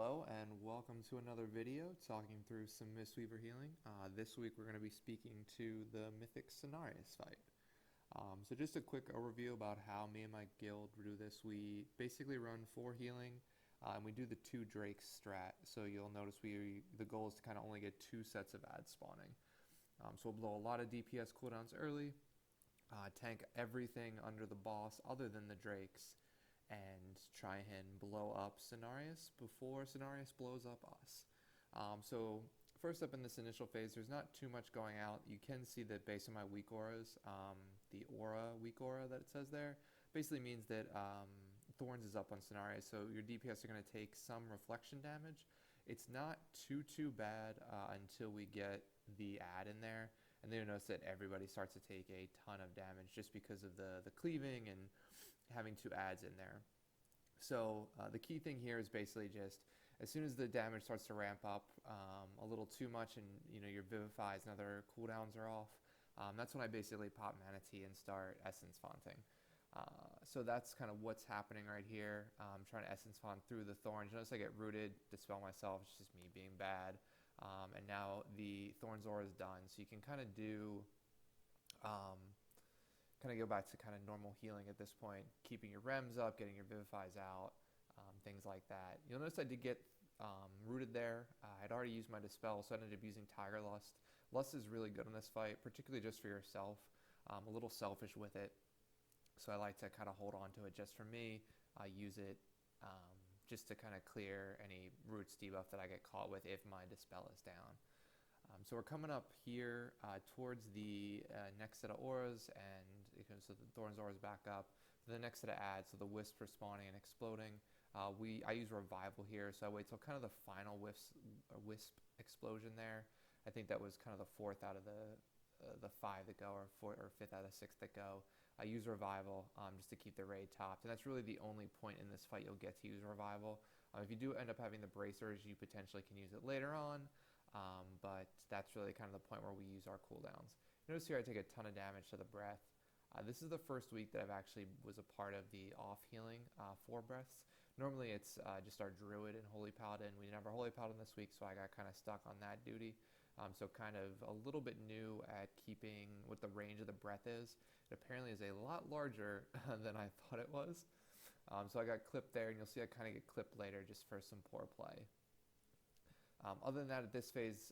Hello and welcome to another video talking through some Mistweaver healing. This week we're going to be speaking to the Mythic Cenarius fight. So just a quick overview about how me and my guild do this. We basically run 4 healing and we do the 2 Drakes strat. So you'll notice the goal is to kind of only get 2 sets of ads spawning. So we'll blow a lot of DPS cooldowns early, tank everything under the boss other than the Drakes, and try and blow up Cenarius before Cenarius blows up us. So first up in this initial phase, there's not too much going out. You can see that based on my weak auras, the weak aura that it says there, basically means that Thorns is up on Cenarius, so your DPS are going to take some reflection damage. It's not too bad until we get the ad in there, and then you'll notice that everybody starts to take a ton of damage just because of the cleaving and having 2 ads in there. So the key thing here is basically just as soon as the damage starts to ramp up a little too much, and your Vivifies and other cooldowns are off, that's when I basically pop Mana Tea and start Essence Fonting. So that's kind of what's happening right here. I'm trying to Essence Font through the Thorns. Notice I get rooted, dispel myself. It's just me being bad. And now the Thorns aura is done, so you can kind of do go back to kind of normal healing at this point, keeping your rems up, getting your Vivifies out, things like that. You'll notice I did get rooted there. I'd already used my Dispel, so I ended up using Tiger Lust. Lust is really good in this fight, particularly just for yourself. A little selfish with it, so I like to kind of hold on to it just for me. I use it just to kind of clear any roots debuff that I get caught with if my Dispel is down. So we're coming up here towards the next set of auras, and so the Thorns aura is back up. The next set of ads, so the Wisp for spawning and exploding. I use Revival here, so I wait till kind of the final Wisp explosion there. I think that was kind of the 4th out of the 5 that go, or 5th out of 6 that go. I use Revival just to keep the raid topped, and that's really the only point in this fight you'll get to use Revival. If you do end up having the bracers, you potentially can use it later on. But that's really kind of the point where we use our cooldowns. Notice here I take a ton of damage to the breath. This is the first week that I've actually was a part of the off healing 4 breaths. Normally it's just our Druid and Holy Paladin. We didn't have our Holy Paladin this week, so I got kind of stuck on that duty. So kind of a little bit new at keeping what the range of the breath is. It apparently is a lot larger than I thought it was. So I got clipped there, and you'll see I kind of get clipped later just for some poor play. Other than that, at this phase,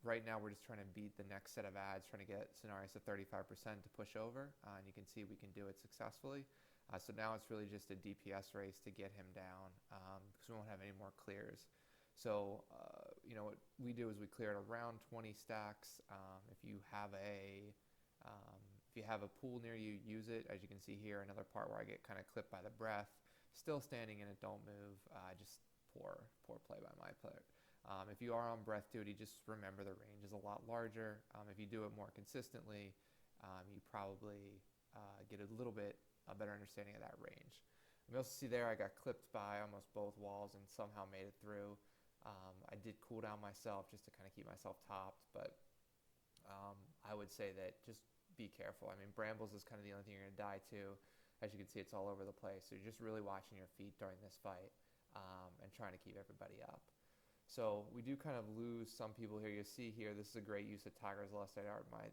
right now we're just trying to beat the next set of ads, trying to get Cenarius at 35% to push over, and you can see we can do it successfully. So now it's really just a DPS race to get him down, because we won't have any more clears. So, what we do is we clear it around 20 stacks. If you have a pool near you, use it. As you can see here, another part where I get kind of clipped by the breath, still standing in it, don't move. Just poor play by my player. If you are on breath duty, just remember the range is a lot larger. If you do it more consistently, you probably get a little bit a better understanding of that range. You also see there I got clipped by almost both walls and somehow made it through. I did cool down myself just to kind of keep myself topped, but I would say that just be careful. I mean, brambles is kind of the only thing you're going to die to. As you can see, it's all over the place. So you're just really watching your feet during this fight and trying to keep everybody up. So we do kind of lose some people here. You see here, this is a great use of Tiger's Lust. My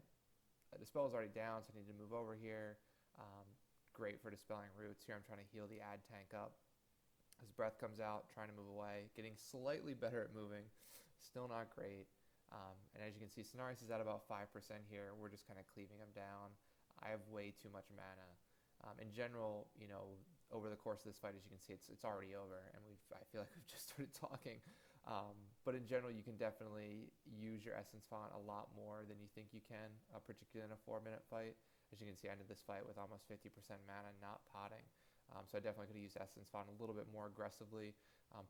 Dispel is already down, so I need to move over here. Great for dispelling roots. Here I'm trying to heal the ad tank up. His breath comes out, trying to move away. Getting slightly better at moving. Still not great. And as you can see, Cenarius is at about 5% here. We're just kind of cleaving him down. I have way too much mana. In general, over the course of this fight, as you can see, it's already over, and I feel like we've just started talking. But in general, you can definitely use your Essence Font a lot more than you think you can, particularly in a 4-minute fight. As you can see, I ended this fight with almost 50% mana, not potting. So I definitely could have used Essence Font a little bit more aggressively,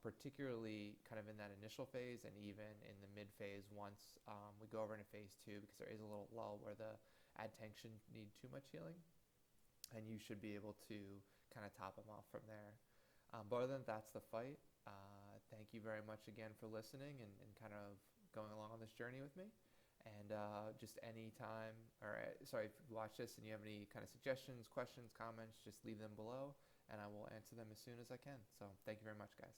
particularly kind of in that initial phase and even in the mid phase once we go over into phase 2, because there is a little lull where the ad tank shouldn't need too much healing, and you should be able to kind of top them off from there. But other than that's the fight. Thank you very much again for listening and kind of going along on this journey with me. And just anytime, if you watch this and you have any kind of suggestions, questions, comments, just leave them below, and I will answer them as soon as I can. So thank you very much, guys.